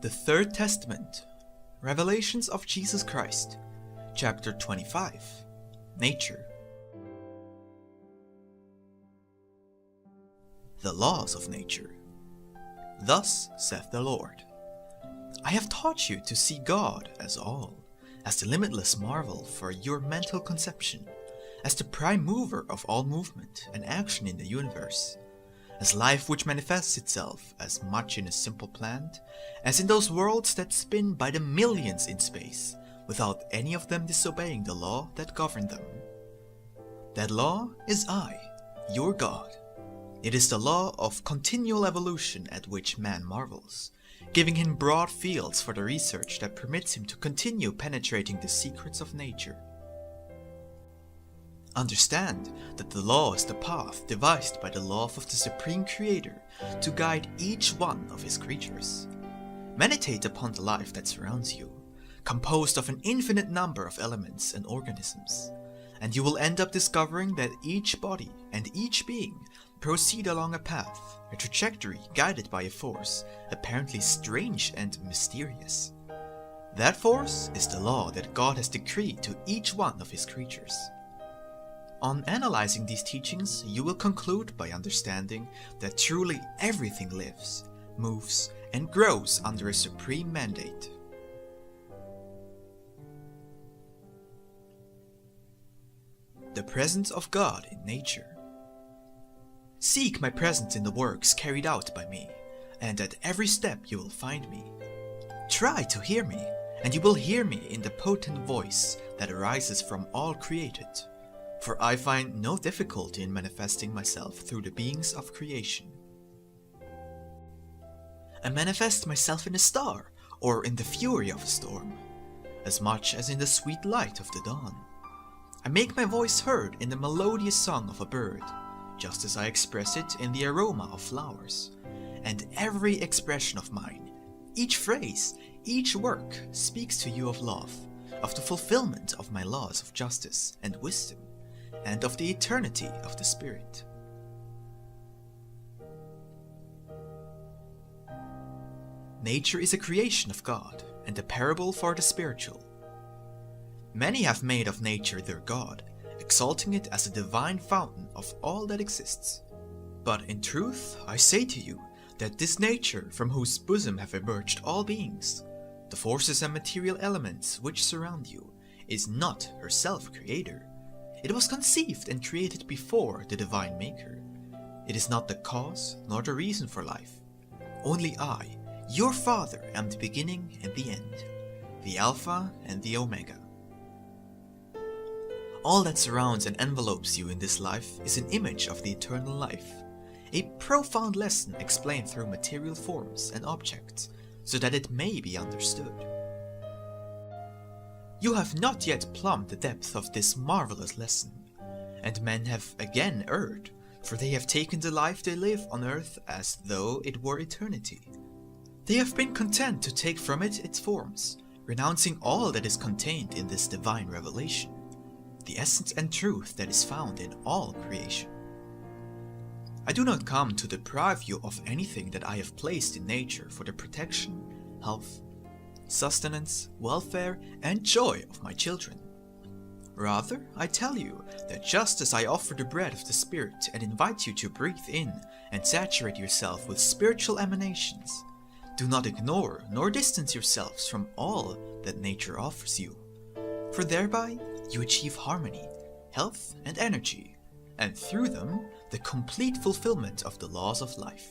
The Third Testament, Revelations of Jesus Christ, Chapter 25, Nature. The Laws of Nature. Thus saith the Lord, I have taught you to see God as all, as the limitless marvel for your mental conception, as the prime mover of all movement and action in the universe, as life which manifests itself as much in a simple plant as in those worlds that spin by the millions in space, without any of them disobeying the law that governed them. That law is I, your God. It is the law of continual evolution at which man marvels, giving him broad fields for the research that permits him to continue penetrating the secrets of nature. Understand that the law is the path devised by the love of the Supreme Creator to guide each one of his creatures. Meditate upon the life that surrounds you, composed of an infinite number of elements and organisms, and you will end up discovering that each body and each being proceed along a path, a trajectory guided by a force apparently strange and mysterious. That force is the law that God has decreed to each one of his creatures. On analyzing these teachings, you will conclude by understanding that truly everything lives, moves, and grows under a supreme mandate. The presence of God in nature. Seek my presence in the works carried out by me, and at every step you will find me. Try to hear me, and you will hear me in the potent voice that arises from all created. For I find no difficulty in manifesting myself through the beings of creation. I manifest myself in a star, or in the fury of a storm, as much as in the sweet light of the dawn. I make my voice heard in the melodious song of a bird, just as I express it in the aroma of flowers. And every expression of mine, each phrase, each work, speaks to you of love, of the fulfillment of my laws of justice and wisdom, and of the eternity of the Spirit. Nature is a creation of God, and a parable for the spiritual. Many have made of nature their God, exalting it as a divine fountain of all that exists. But in truth, I say to you, that this nature from whose bosom have emerged all beings, the forces and material elements which surround you, is not herself creator. It was conceived and created before the divine maker. It is not the cause nor the reason for life. Only I, your Father, am the beginning and the end, the Alpha and the Omega. All that surrounds and envelopes you in this life is an image of the eternal life, a profound lesson explained through material forms and objects, so that it may be understood. You have not yet plumbed the depth of this marvelous lesson, and men have again erred, for they have taken the life they live on earth as though it were eternity. They have been content to take from it its forms, renouncing all that is contained in this divine revelation, the essence and truth that is found in all creation. I do not come to deprive you of anything that I have placed in nature for the protection, health, sustenance, welfare, and joy of my children. Rather, I tell you that just as I offer the bread of the Spirit and invite you to breathe in and saturate yourself with spiritual emanations, do not ignore nor distance yourselves from all that nature offers you, for thereby you achieve harmony, health, and energy, and through them the complete fulfillment of the laws of life.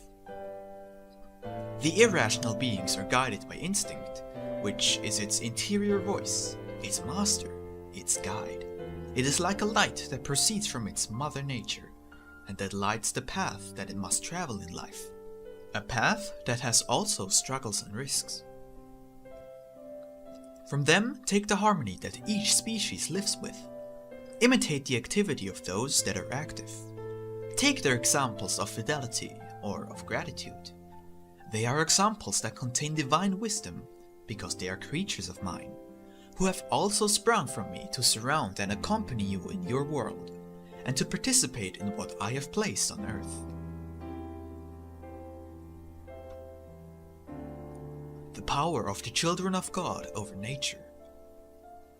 The irrational beings are guided by instinct, which is its interior voice, its master, its guide. It is like a light that proceeds from its mother nature, and that lights the path that it must travel in life, a path that has also struggles and risks. From them take the harmony that each species lives with. Imitate the activity of those that are active. Take their examples of fidelity or of gratitude. They are examples that contain divine wisdom, because they are creatures of mine, who have also sprung from me to surround and accompany you in your world, and to participate in what I have placed on earth. the power of the children of God over nature.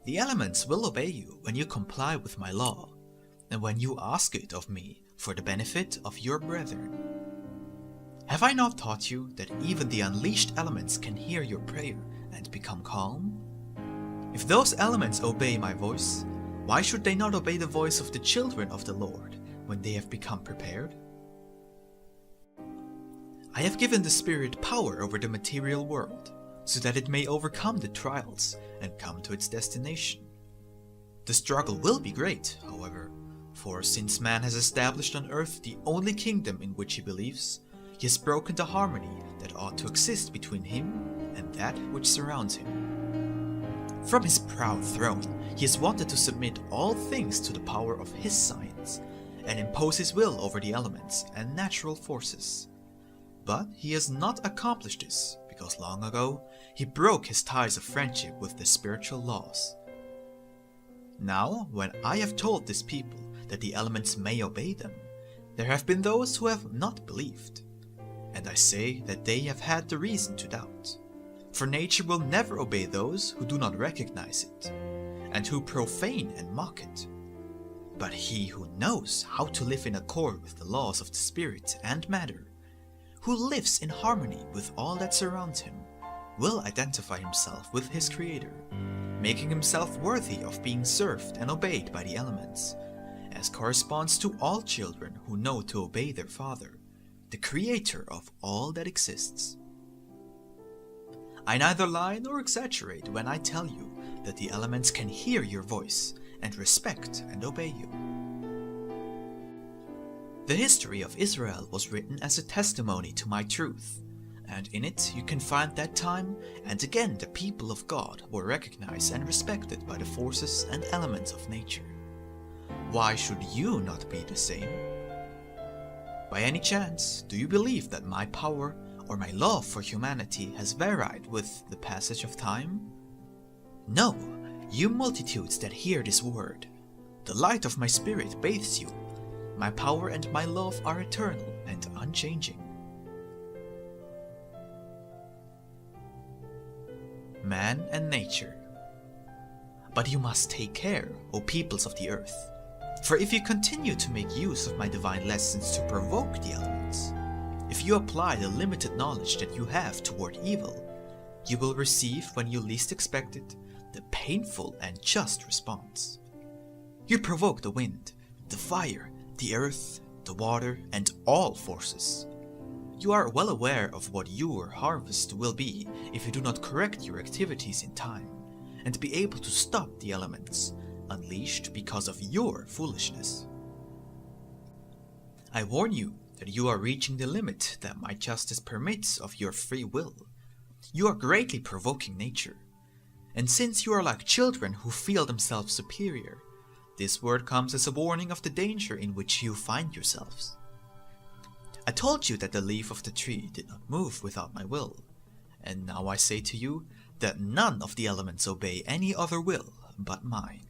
The elements will obey you when you comply with my law, and when you ask it of me for the benefit of your brethren. Have I not taught you that even the unleashed elements can hear your prayer and become calm? If those elements obey my voice, why should they not obey the voice of the children of the Lord when they have become prepared? I have given the Spirit power over the material world, so that it may overcome the trials and come to its destination. The struggle will be great, however, for since man has established on earth the only kingdom in which he believes, he has broken the harmony that ought to exist between him and that which surrounds him. From his proud throne, he has wanted to submit all things to the power of his science, and impose his will over the elements and natural forces. But he has not accomplished this, because long ago he broke his ties of friendship with the spiritual laws. Now, when I have told this people that the elements may obey them, there have been those who have not believed. And I say that they have had the reason to doubt. For nature will never obey those who do not recognize it, and who profane and mock it. But he who knows how to live in accord with the laws of the spirit and matter, who lives in harmony with all that surrounds him, will identify himself with his Creator, making himself worthy of being served and obeyed by the elements, as corresponds to all children who know to obey their Father, the Creator of all that exists. I neither lie nor exaggerate when I tell you that the elements can hear your voice and respect and obey you. The history of Israel was written as a testimony to my truth, and in it you can find that time and again the people of God were recognized and respected by the forces and elements of nature. Why should you not be the same? By any chance, do you believe that my power or my love for humanity has varied with the passage of time? No, you multitudes that hear this word. The light of my spirit bathes you. My power and my love are eternal and unchanging. Man and nature. But you must take care, O peoples of the earth. For if you continue to make use of my divine lessons to provoke the elements, if you apply the limited knowledge that you have toward evil, you will receive, when you least expect it, the painful and just response. You provoke the wind, the fire, the earth, the water, and all forces. You are well aware of what your harvest will be if you do not correct your activities in time, and be able to stop the elements, unleashed because of your foolishness. I warn you that you are reaching the limit that my justice permits of your free will. You are greatly provoking nature, and since you are like children who feel themselves superior, this word comes as a warning of the danger in which you find yourselves. I told you that the leaf of the tree did not move without my will, and now I say to you that none of the elements obey any other will but mine.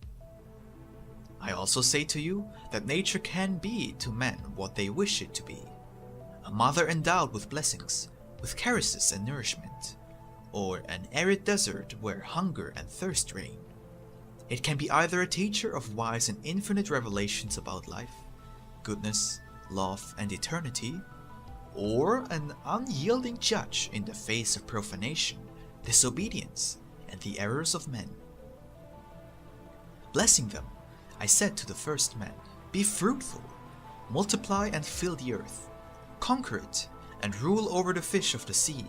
I also say to you that nature can be to men what they wish it to be, a mother endowed with blessings, with caresses and nourishment, or an arid desert where hunger and thirst reign. It can be either a teacher of wise and infinite revelations about life, goodness, love, and eternity, or an unyielding judge in the face of profanation, disobedience, and the errors of men. Blessing them, I said to the first man, be fruitful, multiply and fill the earth, conquer it, and rule over the fish of the sea,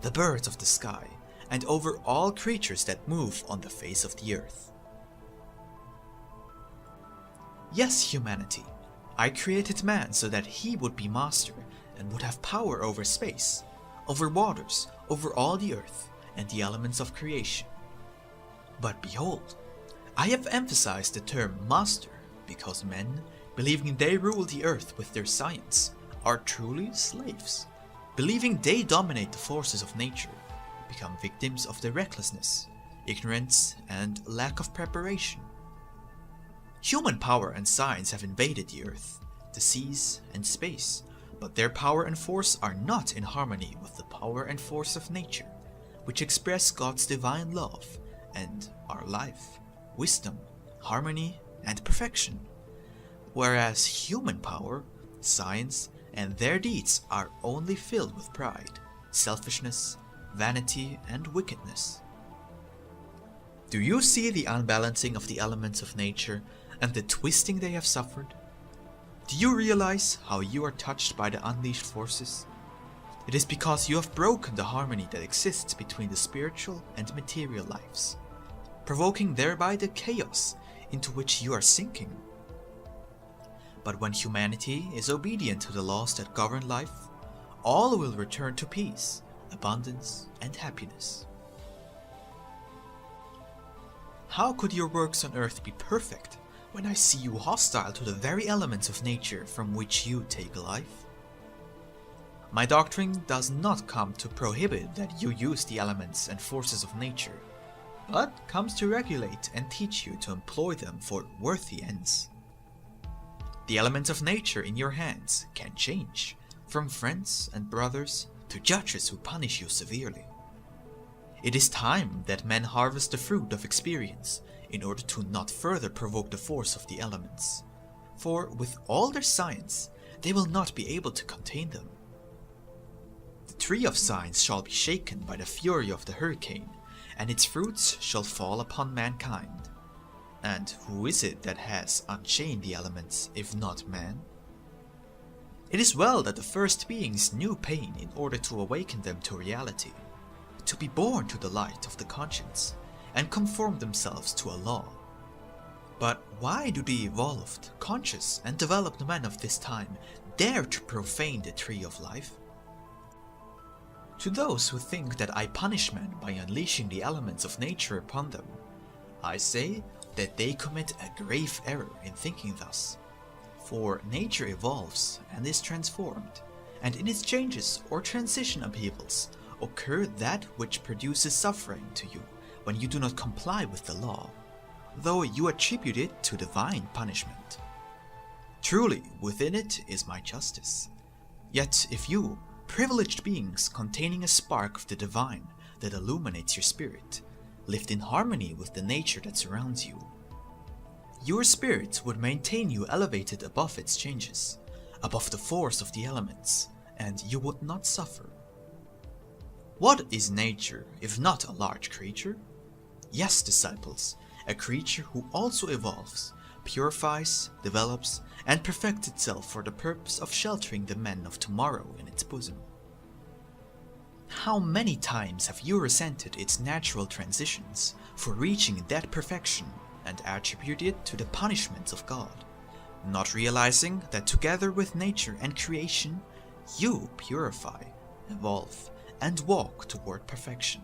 the birds of the sky, and over all creatures that move on the face of the earth. Yes, humanity, I created man so that he would be master and would have power over space, over waters, over all the earth, and the elements of creation. But behold, I have emphasized the term master because men, believing they rule the earth with their science, are truly slaves, believing they dominate the forces of nature, become victims of their recklessness, ignorance, and lack of preparation. Human power and science have invaded the earth, the seas, and space, but their power and force are not in harmony with the power and force of nature, which express God's divine love and are life, wisdom, harmony, and perfection, whereas human power, science, and their deeds are only filled with pride, selfishness, vanity, and wickedness. Do you see the unbalancing of the elements of nature and the twisting they have suffered? Do you realize how you are touched by the unleashed forces? It is because you have broken the harmony that exists between the spiritual and material lives, provoking thereby the chaos into which you are sinking. But when humanity is obedient to the laws that govern life, all will return to peace, abundance, and happiness. How could your works on earth be perfect when I see you hostile to the very elements of nature from which you take life? My doctrine does not come to prohibit that you use the elements and forces of nature, but comes to regulate and teach you to employ them for worthy ends. The elements of nature in your hands can change, from friends and brothers to judges who punish you severely. It is time that men harvest the fruit of experience in order to not further provoke the force of the elements, for with all their science, they will not be able to contain them. The tree of science shall be shaken by the fury of the hurricane, and its fruits shall fall upon mankind. And who is it that has unchained the elements, if not man? It is well that the first beings knew pain in order to awaken them to reality, to be born to the light of the conscience, and conform themselves to a law. But why do the evolved, conscious, and developed men of this time dare to profane the tree of life? To those who think that I punish men by unleashing the elements of nature upon them, I say that they commit a grave error in thinking thus. For nature evolves and is transformed, and in its changes or transition upheavals occur that which produces suffering to you when you do not comply with the law, though you attribute it to divine punishment. Truly, within it is my justice. Yet if you, privileged beings containing a spark of the divine that illuminates your spirit, lived in harmony with the nature that surrounds you, your spirit would maintain you elevated above its changes, above the force of the elements, and you would not suffer. What is nature if not a large creature? Yes, disciples, a creature who also evolves, purifies, develops, and perfects itself for the purpose of sheltering the men of tomorrow in its bosom. How many times have you resented its natural transitions for reaching that perfection and attribute it to the punishments of God, not realizing that together with nature and creation, you purify, evolve, and walk toward perfection?